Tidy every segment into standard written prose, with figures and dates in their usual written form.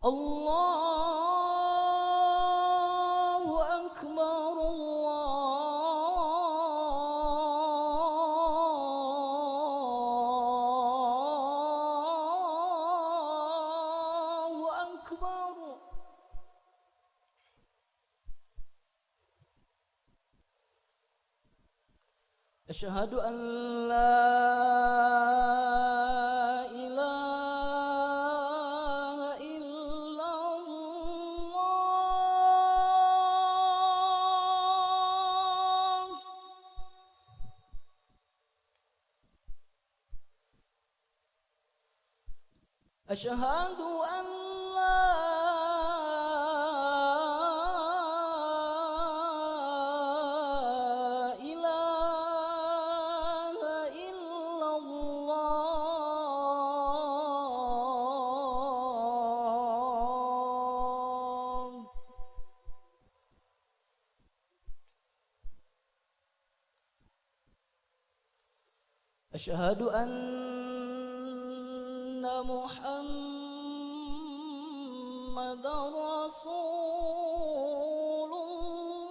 Allahu Akbar, Allahu Akbar. Asyhadu an la ilaha illallah. Asyhadu an la أشهد أن محمدًا رسول الله.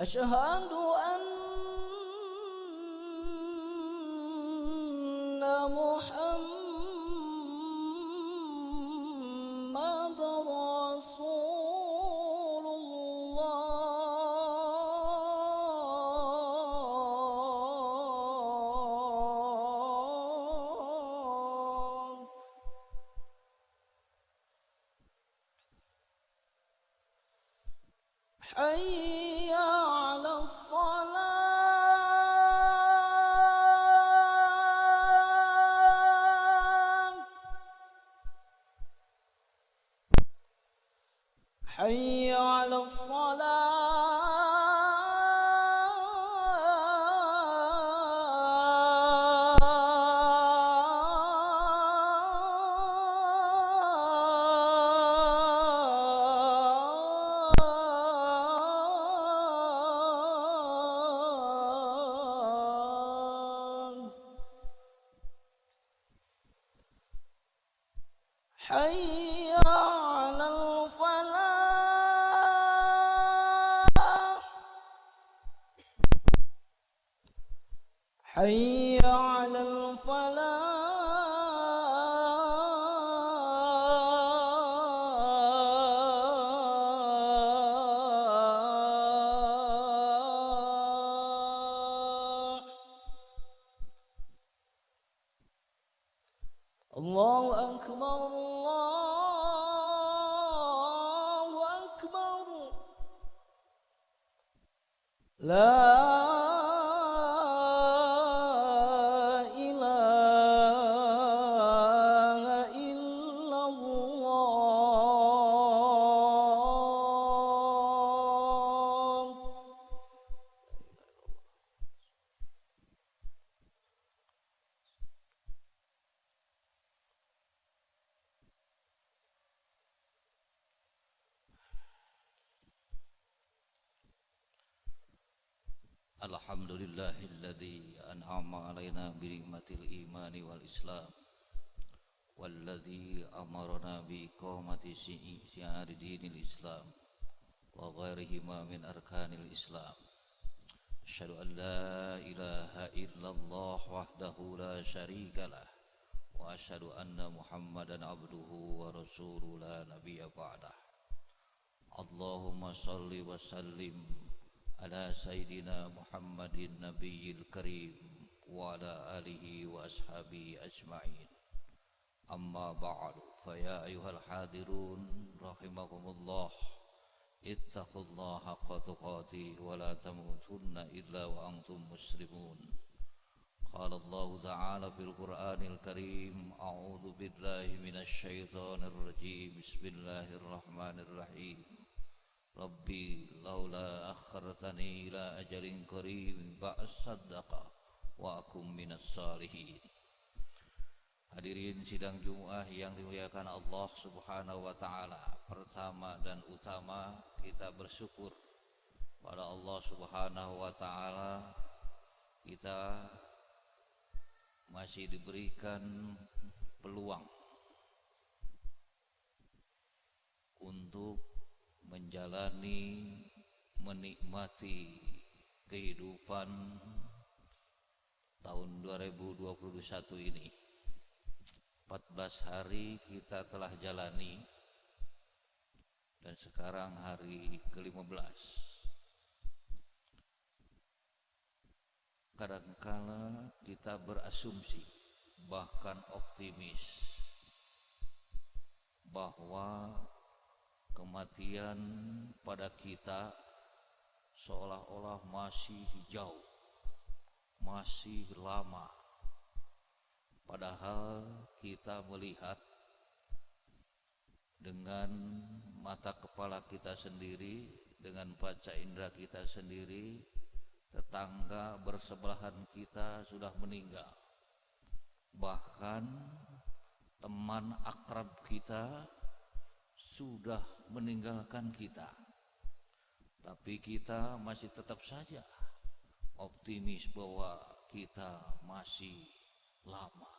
أشهد أن محمدًا رسول الله. حي على الصلاة. حي على الصلاة. حي على الفلاح. حي على الفلاح. الله أكبر، الله أكبر. لا إله إلا الله. Alhamdulillahilladzi an'ama alaina bi ni'matil imani wal islam walladzi amarna bi iqamati syi'ari dinil islam wa ghairihima min arkanil islam. Asyhadu an la ilaha illallah wahdahu la syarikalah wa asyhadu anna Muhammadan abduhu wa rasuluhu la nabiyya ba'dah. Allahumma shalli wa sallim ala sayyidina Muhammadin nabiyil karim wa ala alihi wa ashabihi ajma'in. Amma ba'du, fa ya ayyuhal hadirun rahimakumullah, ittaqullaha haqqa tuqatih wa la tamutunna illa wa antum muslimun. Qala Allah ta'ala fil Qur'anil Karim, a'udzu billahi minasy syaithanir rajim. Bismillahirrahmanirrahim. Rabbi laula akhartani ila ajalin qarib fa'asaddaqa wa akum minas salihin. Hadirin sidang Jumat yang dimuliakan Allah Subhanahu wa taala. Pertama dan utama kita bersyukur pada Allah Subhanahu wa taala, kita masih diberikan peluang untuk menjalani, menikmati kehidupan tahun 2021 ini. 14 hari kita telah jalani dan sekarang hari ke-15. Kadangkala kita berasumsi, bahkan optimis, bahwa kematian pada kita seolah-olah masih jauh, masih lama. Padahal kita melihat dengan mata kepala kita sendiri, dengan panca indera kita sendiri, tetangga bersebelahan kita sudah meninggal. Bahkan teman akrab kita sudah meninggalkan kita. Tapi kita masih tetap saja optimis bahwa kita masih lama.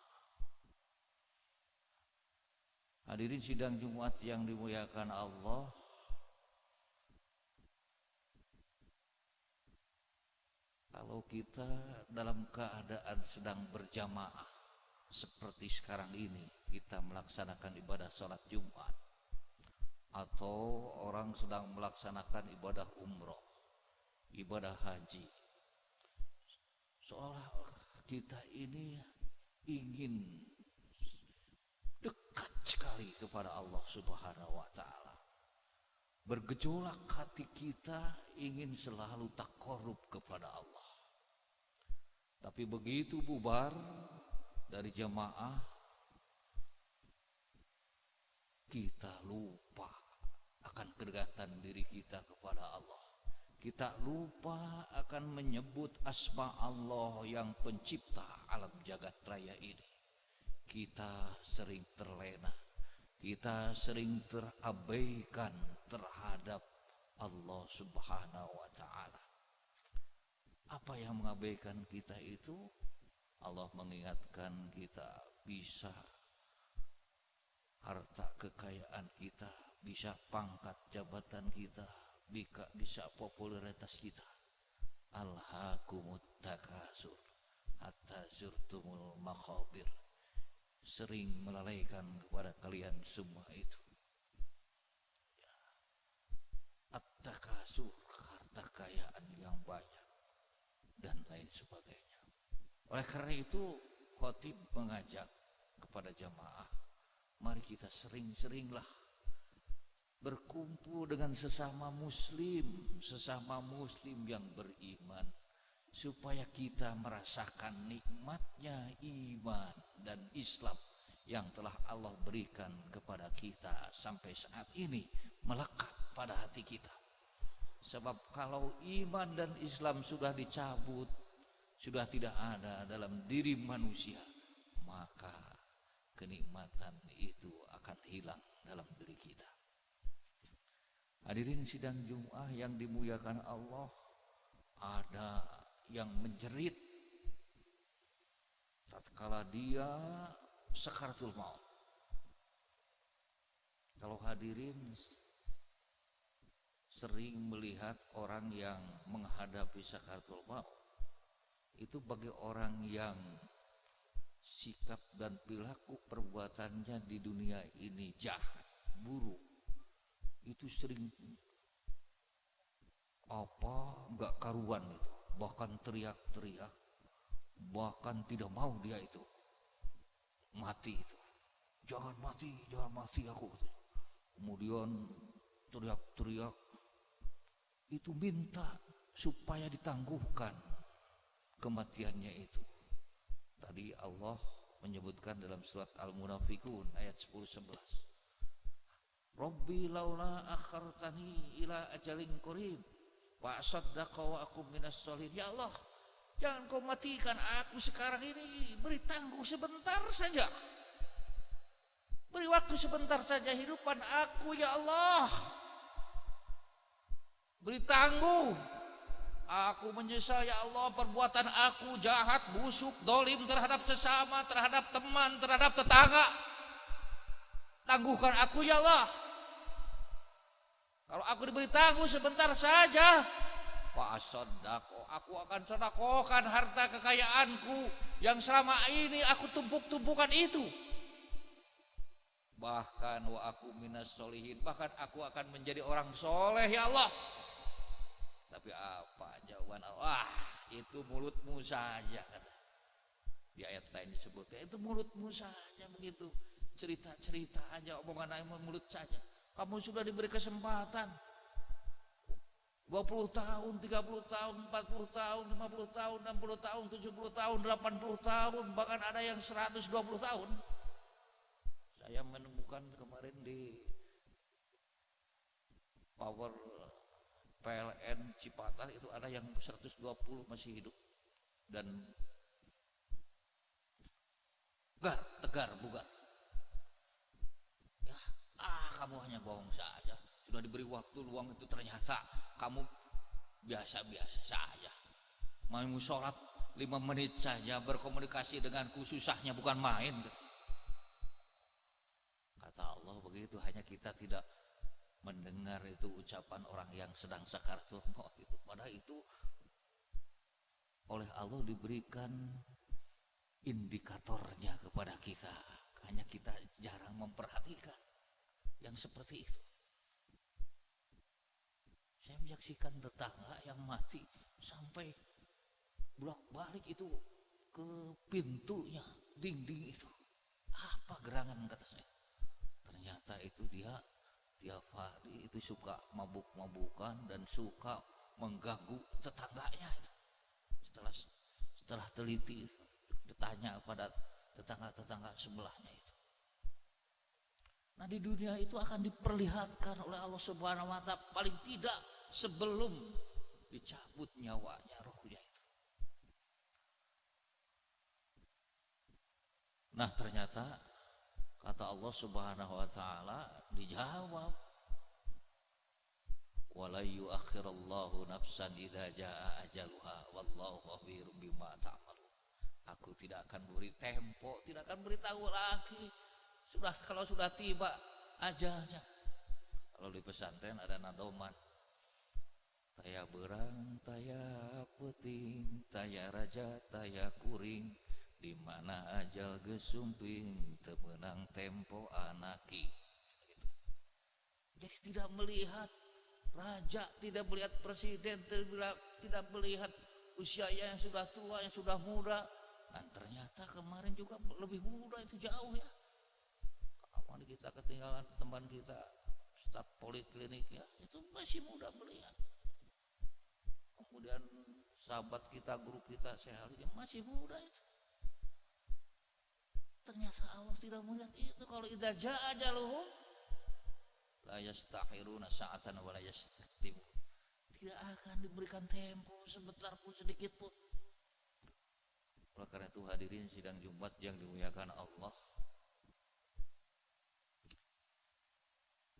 Hadirin sidang Jumat yang dimuliakan Allah, kalau kita dalam keadaan sedang berjamaah seperti sekarang ini, kita melaksanakan ibadah sholat Jumat, atau orang sedang melaksanakan ibadah umroh, ibadah haji, seolah kita ini ingin dekat sekali kepada Allah Subhanahu wa taala. Bergejolak hati kita ingin selalu taqarrub kepada Allah. Tapi begitu bubar dari jamaah, kita lupa akan kedekatan diri kita kepada Allah. Kita lupa akan menyebut asma Allah yang pencipta alam jagat raya ini. Kita sering terlena, kita sering terabaikan terhadap Allah Subhanahu wa taala. Apa yang mengabaikan kita itu? Allah mengingatkan kita, bisa harta kekayaan kita, bisa pangkat jabatan kita, bisa popularitas kita. Alhaakumut takasur hatta zurtumul maqabir. Sering melalaikan kepada kalian semua itu. At-takasur, harta kekayaan yang banyak dan lain sebagainya. Oleh karena itu, khatib mengajak kepada jamaah, mari kita sering-seringlah berkumpul dengan sesama muslim yang beriman, supaya kita merasakan nikmatnya iman dan Islam yang telah Allah berikan kepada kita sampai saat ini melekat pada hati kita. Sebab kalau iman dan Islam sudah dicabut, sudah tidak ada dalam diri manusia, maka kenikmatan itu akan hilang dalam diri kita. Hadirin sidang Jumat yang dimuliakan Allah, ada yang menjerit tatkala dia sakaratul maut. Kalau hadirin sering melihat orang yang menghadapi sakaratul maut, itu bagi orang yang sikap dan perilaku perbuatannya di dunia ini jahat, buruk, itu sering enggak karuan itu, bahkan teriak-teriak, bahkan tidak mau dia itu mati itu. Jangan mati aku. Kemudian teriak-teriak itu minta supaya ditangguhkan kematiannya itu. Tadi Allah menyebutkan dalam surat Al-Munafiqun ayat 10-11. Rabbi laula akhartani ila ajalin qarib fa asaddaqa wa akum minas sholihin. Ya Allah, jangan kau matikan aku sekarang ini, beri tangguh sebentar saja. Beri waktu sebentar saja hidupan aku ya Allah. Beri tangguh Aku menyesal ya Allah, perbuatan aku jahat, busuk, dolim terhadap sesama, terhadap teman, terhadap tetangga. Tangguhkan aku ya Allah. Kalau aku diberi tangguh sebentar saja, fa'asaddaqo, aku akan sedekahkan harta kekayaanku yang selama ini aku tumpuk-tumpukan itu. Bahkan wa aku minas solihin, bahkan aku akan menjadi orang soleh ya Allah. Tapi apa jawaban Allah? Itu mulutmu saja, kata. Di ayat lain disebutnya itu mulutmu saja begitu. Cerita-cerita aja, omongan mulut saja. Kamu sudah diberi kesempatan 20 tahun, 30 tahun, 40 tahun, 50 tahun, 60 tahun, 70 tahun, 80 tahun, bahkan ada yang 120 tahun. Saya menemukan kemarin di Power PLN Cipatat itu ada yang 120 masih hidup dan tegar, bugar. Ya, kamu hanya bohong saja. Sudah diberi waktu luang itu ternyata kamu biasa-biasa saja. Mau sholat 5 menit saja berkomunikasi denganku susahnya bukan main. Kata Allah begitu, hanya kita tidak mendengar itu ucapan orang yang sedang sakaratul maut itu. Padahal itu oleh Allah diberikan indikatornya kepada kita. Hanya kita jarang memperhatikan yang seperti itu. Saya menyaksikan tetangga yang mati sampai bolak-balik itu ke pintunya, dinding itu. Apa gerangan, kata saya. Ternyata itu dia tiap hari itu suka mabuk-mabukan dan suka mengganggu tetangganya itu. Setelah teliti ditanya pada tetangga-tetangga sebelahnya itu. Nah, di dunia itu akan diperlihatkan oleh Allah Subhanahu wa taala paling tidak sebelum dicabut nyawanya, rohnya itu. Nah, ternyata kata Allah Subhanahu wa taala dijawab, wala yuakhirallahu nafsan idza jaa ajaluha wallahu khabirum bima ta'malun. Aku tidak akan beri tempo, tidak akan beritahu lagi. Kalau sudah tiba ajalnya. Kalau di pesantren ada nadoman. Taya berang, taya puting, taya raja, taya kuring, di mana ajal gesumping temenang tempo anaki. Jadi tidak melihat raja, tidak melihat presiden, tidak melihat usianya yang sudah tua, yang sudah muda. Dan ternyata kemarin juga lebih muda, itu jauh ya. Kawan kita ketinggalan teman kita staf poliklinik ya, itu masih muda melihat. Kemudian sahabat kita, guru kita Syekh yang masih muda itu. Ternyata Allah tidak melihat itu. Kalau idza jaa ajaluhum la yastakhiruna sa'atan wa la yastaqdimun. Tidak akan diberikan tempo sebentar pun, sedikit pun. Oleh karena itu hadirin sidang Jumat yang dimuliakan Allah,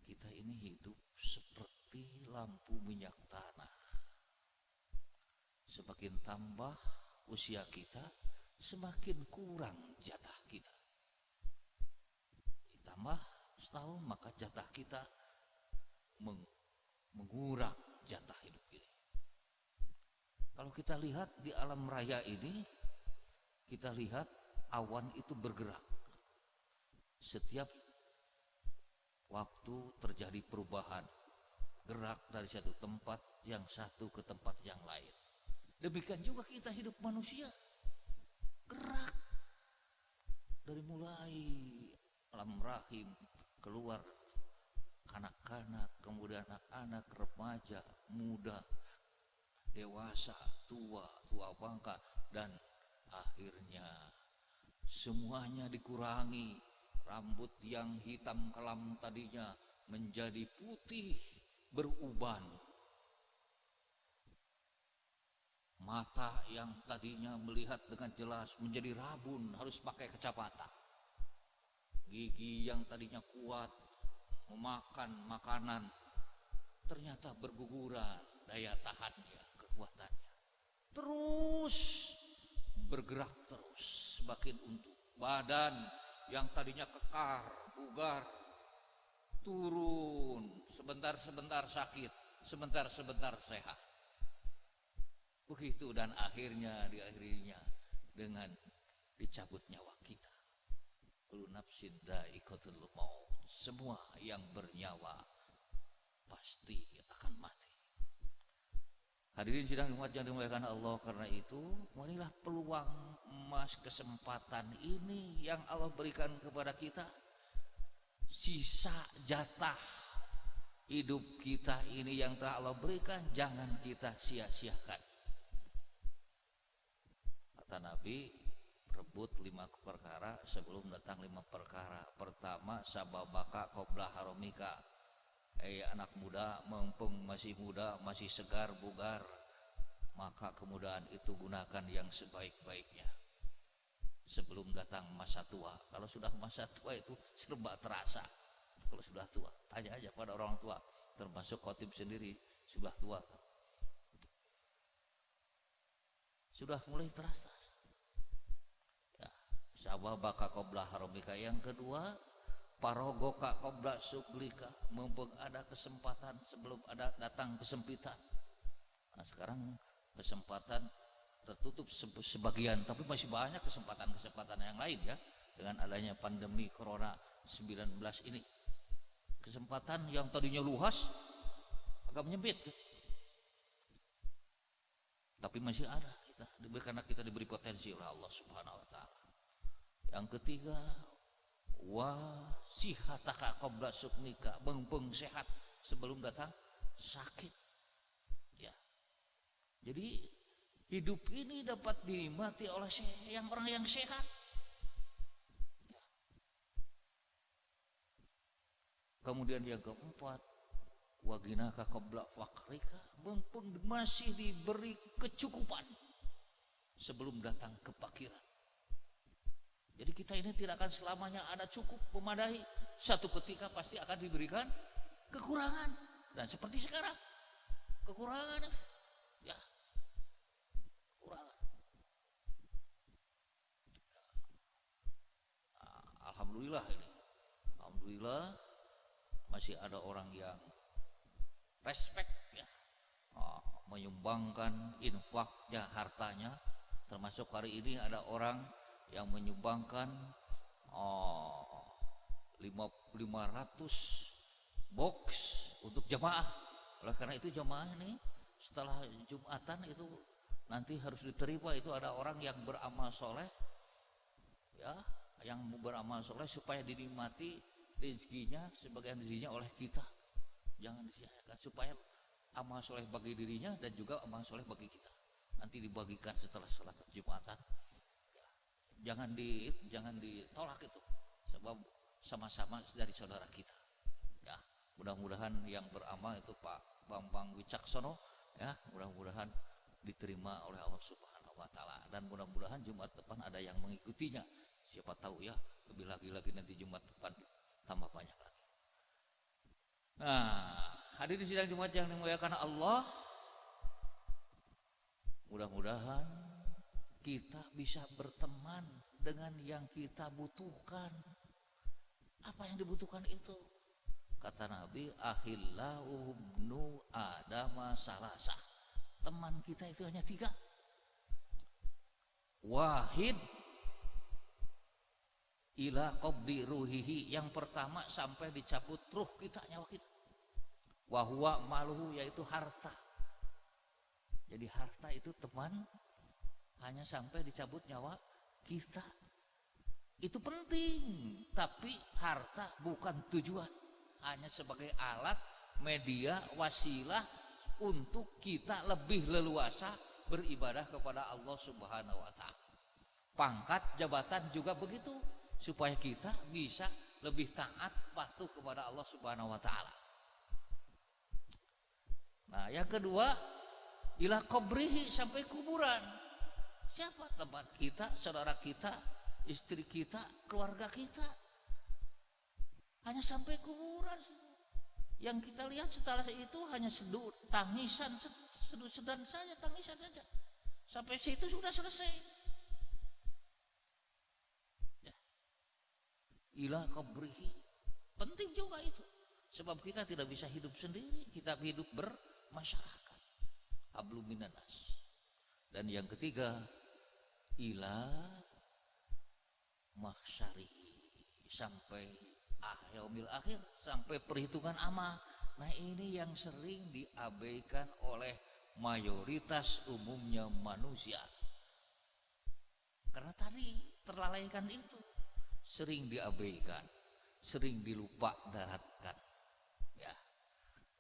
kita ini hidup seperti lampu minyak tanah. Semakin tambah usia kita, semakin kurang jatah kita. Ditambah setahun, maka jatah kita mengurang jatah hidup ini. Kalau kita lihat di alam raya ini, kita lihat awan itu bergerak. Setiap waktu terjadi perubahan, gerak dari satu tempat yang satu ke tempat yang lain. Demikian juga kita hidup manusia, gerak dari mulai alam rahim, keluar kanak-kanak, kemudian anak-anak, remaja, muda, dewasa, tua bangka, dan akhirnya semuanya dikurangi. Rambut yang hitam kelam tadinya menjadi putih beruban. Mata yang tadinya melihat dengan jelas menjadi rabun, harus pakai kacamata. Gigi yang tadinya kuat memakan makanan ternyata berguguran daya tahannya, kekuatannya. terus bergerak terus, semakin untuk badan yang tadinya kekar, bugar, turun, sebentar-sebentar sakit, sebentar-sebentar sehat. Begitu, dan akhirnya diakhirinya dengan dicabut nyawa kita. Kullu nafsin dha'iqatul maut. Semua yang bernyawa pasti akan mati. Hadirin sidang umat yang dimuliakan Allah, karena itu marilah peluang emas kesempatan ini yang Allah berikan kepada kita, sisa jatah hidup kita ini yang telah Allah berikan, jangan kita sia-siakan. Kata Nabi, rebut 5 perkara sebelum datang 5 perkara. Pertama, sababaka qabla haramika. Anak muda, mumpung masih muda, masih segar bugar, maka kemudahan itu gunakan yang sebaik-baiknya sebelum datang masa tua. Kalau sudah masa tua itu serba terasa. Kalau sudah tua, tanya aja pada orang tua, termasuk khotib sendiri sudah tua, sudah mulai terasa. Ya, sababaka qabla haramika. Yang kedua, parogoka qabla suglika, mumpung ada kesempatan sebelum ada datang kesempitan. Nah, sekarang kesempatan tertutup sebagian, tapi masih banyak kesempatan-kesempatan yang lain ya, dengan adanya pandemi corona 19 ini. Kesempatan yang tadinya luas agak menyempit, tapi masih ada kita, karena kita diberi potensi oleh Allah Subhanahu wa taala. Yang ketiga, wa sihataka qabla sukmika, mumpung sehat sebelum datang sakit. Ya. Jadi hidup ini dapat dinikmati oleh orang yang sehat. Ya. Kemudian yang keempat, wa ginaka qabla fakrika, mumpung masih diberi kecukupan sebelum datang kefakiran. Jadi kita ini tidak akan selamanya ada cukup memadai. Satu ketika pasti akan diberikan kekurangan. Dan seperti sekarang, kekurangan ya, kekurangan. Alhamdulillah ini, alhamdulillah masih ada orang yang respect ya, menyumbangkan infaknya, hartanya. Termasuk hari ini ada orang yang menyumbangkan 500 box untuk jamaah. Oleh karena itu jamaah ini setelah Jumatan itu nanti harus diterima, itu ada orang yang beramal soleh ya, yang beramal soleh supaya dinikmati rezekinya, sebagian rezekinya oleh kita. Jangan disia-siakan, supaya amal soleh bagi dirinya dan juga amal soleh bagi kita nanti dibagikan setelah sholat Jumatan. Jangan ditolak itu, sebab sama-sama dari saudara kita. Ya, mudah-mudahan yang beramal itu Pak Bambang Wicaksono ya, mudah-mudahan diterima oleh Allah Subhanahu wa taala, dan mudah-mudahan Jumat depan ada yang mengikutinya. Siapa tahu ya, lebih lagi nanti Jumat depan tambah banyak lagi. Nah, hadirin sidang Jumat yang dimuliakan Allah, mudah-mudahan kita bisa berteman dengan yang kita butuhkan. Apa yang dibutuhkan itu? Kata Nabi, akhillahu ibnu adama salasa. Teman kita itu hanya 3. Wahid ila qabdi ruhihi, yang pertama sampai dicabut ruh kita, nyawa kita. Wahwa maluhu, yaitu harta. Jadi harta itu teman hanya sampai dicabut nyawa kita. Itu penting, tapi harta bukan tujuan, hanya sebagai alat, media, wasilah untuk kita lebih leluasa beribadah kepada Allah Subhanahu wa taala. Pangkat, jabatan juga begitu, supaya kita bisa lebih taat patuh kepada Allah Subhanahu wa taala. Nah, yang kedua, ila qabrihi, sampai kuburan. Siapa? Teman kita, saudara kita, istri kita, keluarga kita. Hanya sampai kuburan. Yang kita lihat setelah itu hanya tangisan, sedan saja, tangisan saja. Sampai situ sudah selesai. Ya. Ila qabrihi. Penting juga itu. Sebab kita tidak bisa hidup sendiri, kita hidup bermasyarakat. Hablum minan nas. Dan yang ketiga, ila mahsyarihi, sampai yaumil akhir, sampai perhitungan amal. Nah, ini yang sering diabaikan oleh mayoritas umumnya manusia. Karena tadi terlalaikan itu, sering diabaikan, sering dilupa daratkan. Ya.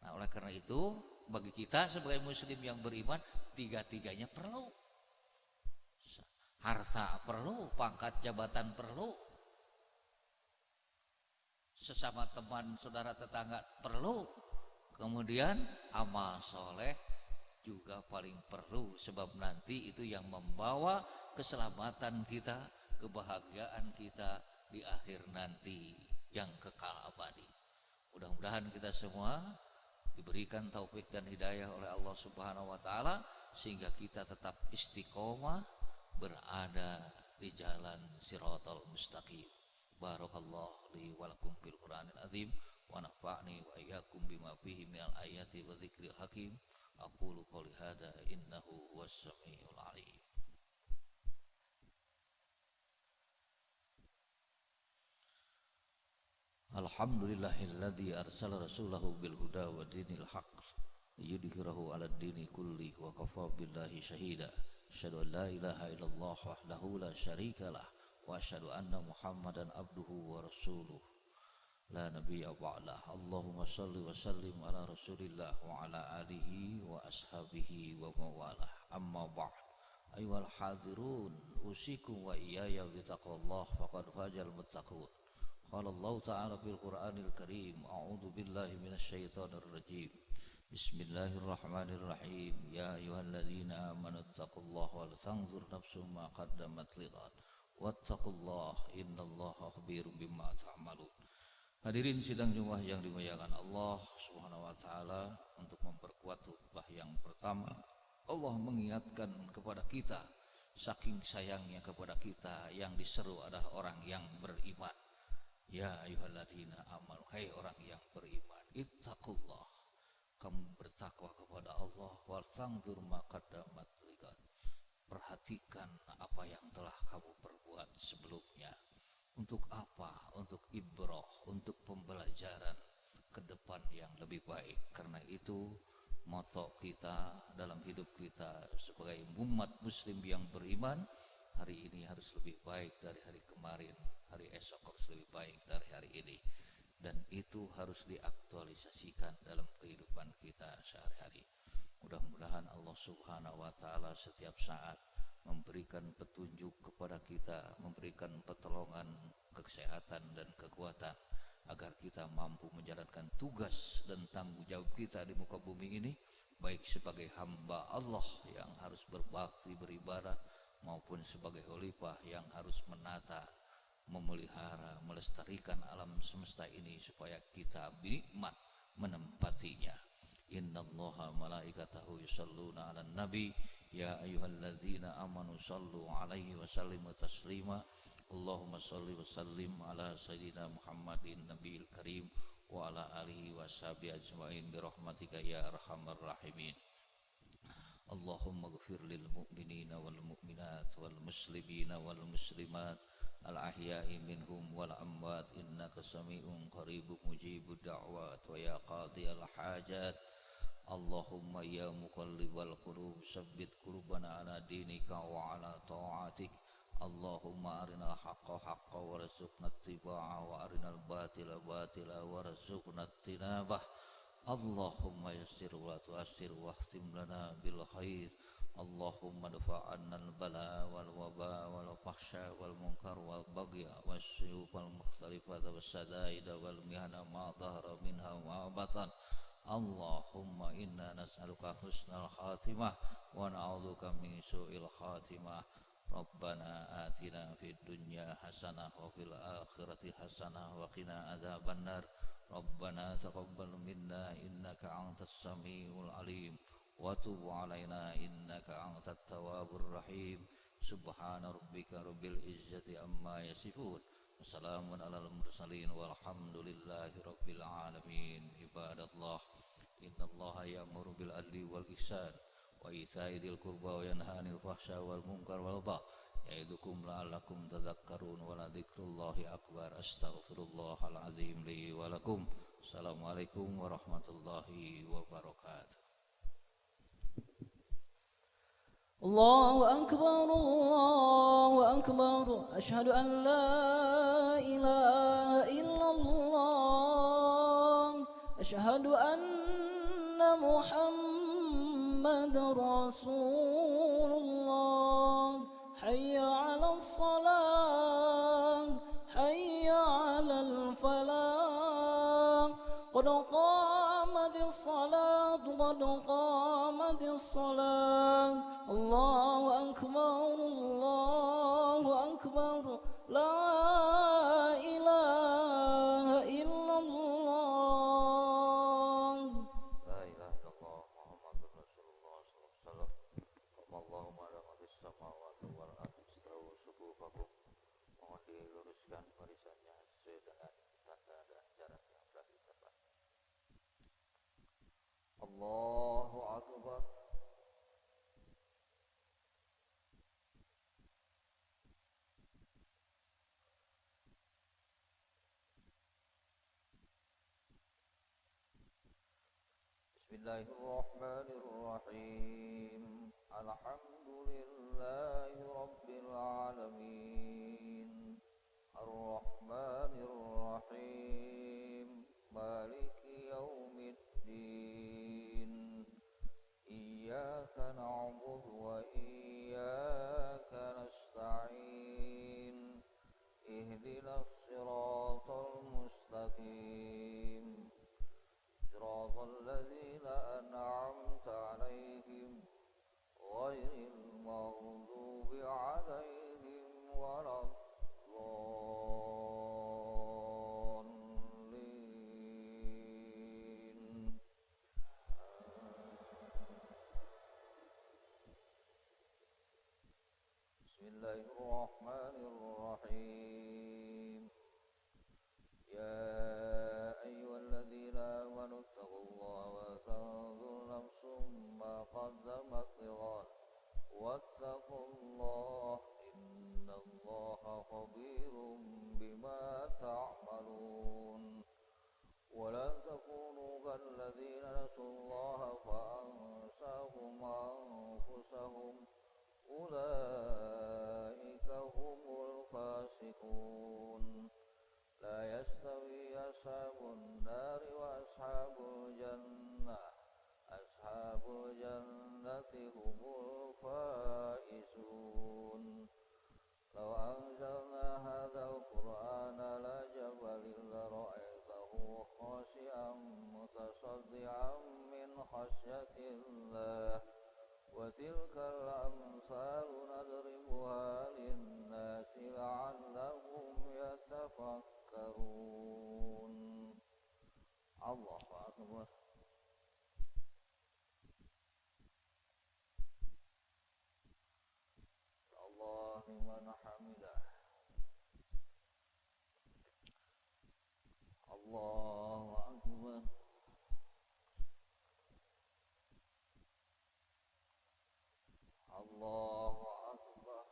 Nah, oleh karena itu, bagi kita sebagai muslim yang beriman, tiga-tiganya perlu. Harta perlu, pangkat jabatan perlu, sesama teman saudara tetangga perlu, kemudian amal soleh juga paling perlu, sebab nanti itu yang membawa keselamatan kita, kebahagiaan kita di akhir nanti yang kekal abadi. Mudah-mudahan kita semua diberikan taufik dan hidayah oleh Allah Subhanahu wa taala sehingga kita tetap istiqomah berada di jalan Shiratal Mustaqim. Barakallahu li wa lakum fil Qur'anil azim wa nafa'ni wa iyyakum bima fihi minal ayati wa dzikril hakim. Aqulu qouli hadza innahu huwas samiul alim. Alhamdulillahilladzi arsala rasulahu bil huda wa dinil haqq liyudhhirahu 'alad dini kulli wa kafa billahi shahida. Asyhadu an la ilaha illallah wahdahu la syarikalah wa asyhadu anna Muhammadan abduhu wa rasuluh la nabiyya ba'dah. Allahumma shalli wa sallim ala Rasulillah wa ala alihi wa ashabihi wa mawalah. Amma ba'd. Ayyuhal hadirun, usikum wa iyaya bi taqwallah faqad fazal muttaqun. Qala Allah ta'ala fil Qur'anil Karim, a'udzu billahi minasy syaithanir rajim. Bismillahirrahmanirrahim. Ya ayyuhalladzina amanu taqullaha wal tanzur nafsum ma qaddamat lighad. Wattaqullaha innallaha khabirum bima ta'malun. Hadirin sidang Jumat yang dimuliakan Allah Subhanahu wa taala, untuk memperkuat khutbah yang pertama, Allah mengingatkan kepada kita, saking sayangnya kepada kita, yang diseru adalah orang yang beriman. Ya ayyuhalladzina amanu, hai orang yang beriman, ittaqullah, kamu bertakwa kepada Allah, wal tanzur ma qaddamat lighad, perhatikan apa yang telah kamu perbuat sebelumnya. Untuk apa? Untuk ibrah, untuk pembelajaran ke depan yang lebih baik. Karena itu moto kita dalam hidup kita sebagai umat muslim yang beriman, hari ini harus lebih baik dari hari kemarin, hari esok harus lebih baik dari hari ini. Dan itu harus diaktualisasikan dalam kehidupan kita sehari-hari. Mudah-mudahan Allah Subhanahu wa taala setiap saat memberikan petunjuk kepada kita, memberikan pertolongan, kesehatan dan kekuatan agar kita mampu menjalankan tugas dan tanggung jawab kita di muka bumi ini, baik sebagai hamba Allah yang harus berbakti beribadah maupun sebagai khalifah yang harus menata, memelihara, melestarikan alam semesta ini supaya kita nikmat menempatinya. Innallaha malaikatahu yusholluna 'alan nabi ya ayyuhalladzina amanu shallu 'alaihi wa sallimu taslima. Allahumma shalli wa sallim ala sayyidina Muhammadin nabiyil karim wa ala alihi wa sahbihi ajmain bi rahmatika ya arhamar rahimin. Allahumma ighfir lil mu'minina wal mu'minat wal muslimina wal muslimat al ahya'i minhum wal amwat innaka sami'un qaribun mujibud da'wat wa ya qadiyal hajat. Allahumma ya muqallibal qulub sabbit qulubana ala dinika wa ala ta'atik. Allahumma arinal haqqa haqqan warzuqna ittiba'a wa arinal batila batila warzuqna ijtinabah. Allahumma yassir wa la tu'assir wahtim lana bil khair. Allahumma dafa'anna al bala wal waba wal fahsya wal munkar wal bagya wasyu'ub wal mukhtalifat was sadaid wal mihana ma dhahara minha wa batan. Allahumma inna nas'aluka husnal khatimah wa na'udzuka min su'il khatimah. Rabbana atina fid dunya hasanah wa fil akhirati hasanah wa qina adzaban nar. Rabbana taqabbal minna innaka antas samiul alim وتب علينا إنك أنت التواب الرحيم سبحان ربك رب العزة عما يصفون وسلام على المرسلين والحمد لله رب العالمين عباد الله إن الله يأمر بالعدل والإحسان وإيتاء ذي القربى وينهى عن الفحشاء والمنكر والبغي يعظكم لعلكم تذكرون ولذكر الله أكبر أستغفر الله العظيم لي ولكم السلام عليكم ورحمة الله وبركاته. الله أكبر الله أكبر أشهد أن لا إله إلا الله أشهد أن محمد رسول الله حي على الصلاة حي على الفلاح قد قامت الصلاة قد قامت الصلاة الله أكبر الله أكبر لا إله إلا الله لا إله إلا الله محمد رسول الله صلى الله عليه وسلم اللهم على ما في السماوات والأرض استووا صفوفكم mohon diluruskan barisannya sesuai dengan tanda dan jarak yang telah ditetapkan. Allahu Akbar. Bismillahirrahmanirrahim. Alhamdulillahi Rabbil Alamin. Ar-Rahmanir-Rahim. Maliki yaumiddin. Iyyaka na'budu wa iyyaka nasta'in. Ihdinas siratal mustaqim. Siratal ladzina an'amta 'alaihim ghairil maghdubi 'alaihim waladdallin. Bismillahirrahmanirrahim. Ya ayyuhalladzina amanu taqullaha wa tanzur nafsum ma qaddamat lighad wattaqullaha innallaha khabirum bima ta'malun. Wa la takunu kalladzina nasullaha fa ansahum anfusahum ulaika humul fasiqun. La yastawi ashabun nari wa ashabul jannah ashabul jannati humul faizun. Law anzalna hadzal qur'ana la jabalin la ra'aytahu khashi'an mutasaddian min khasyatillah wa tilkal amsalu nadribuha lin-nasi la'allahum yatafakkarun. Allahu Akbar. Allah liman hamidah. Allahu Akbar. Allahu Akbar.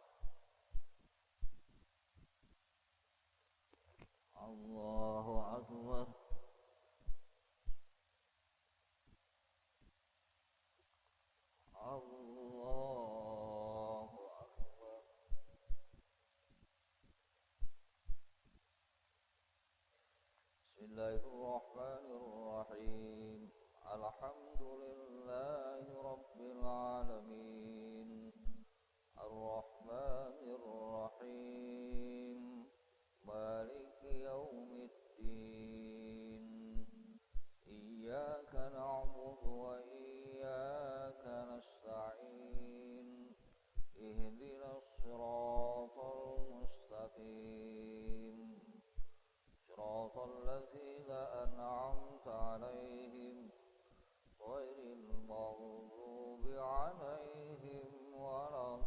Allahu Akbar. Allahu Akbar. Bismillahirrahmanirrahim. Alhamdulillahi Rabbil Alamin. Ar-Rahmanir-Rahim. Maliki yaumiddin. Iyyaka na'budu wa iyyaka nasta'in. Ihdinas siratal mustaqim. Siratal ladzina an'amta 'alaihim غير المغضوب عليهم ولا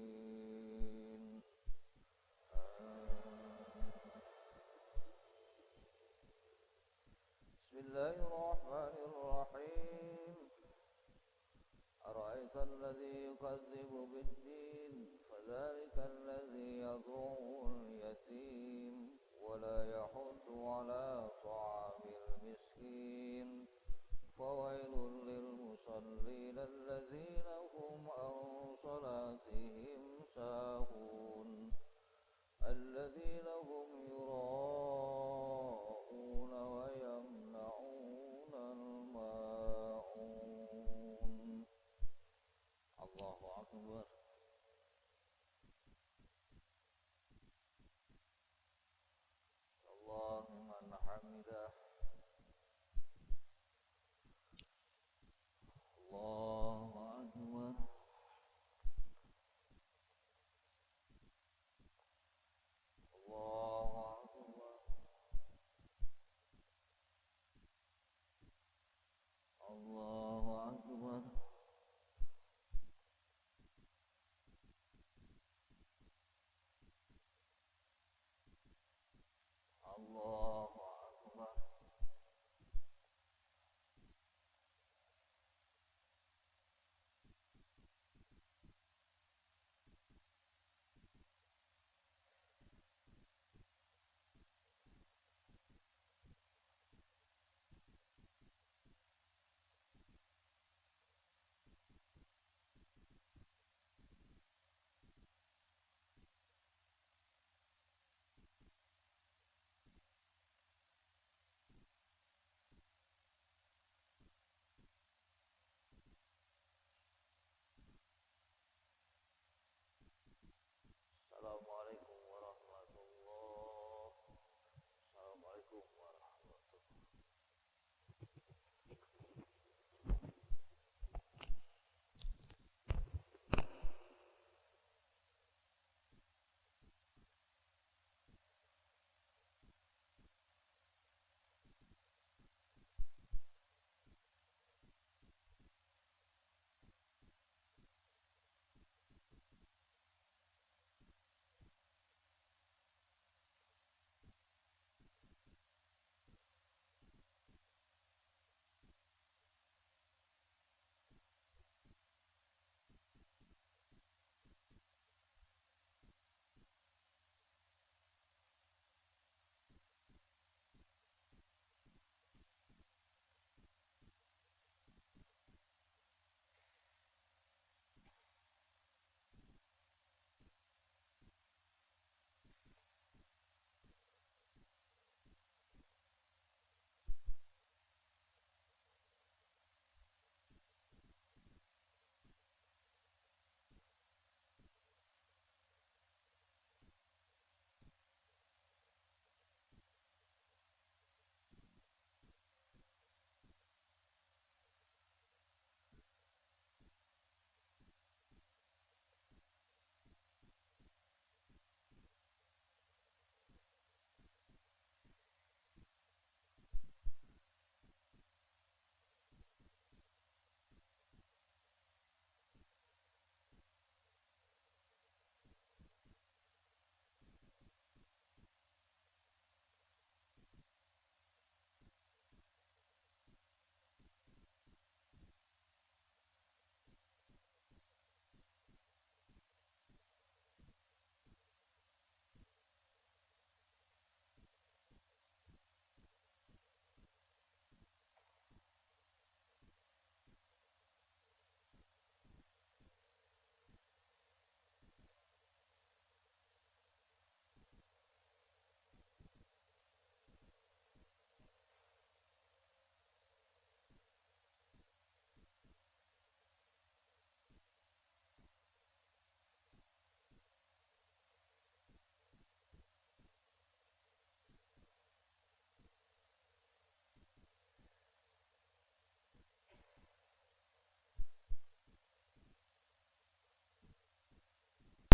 الضالين بسم الله الرحمن الرحيم أرأيت الذي يكذب بالدين فذلك الذي يدعو اليتيم ولا يحض على طعام المسكين فويل للمصلين الذين هم عن صلاتهم ساهون الذين هم يراءون ويمنعون الماعون الله أكبر الله من حمده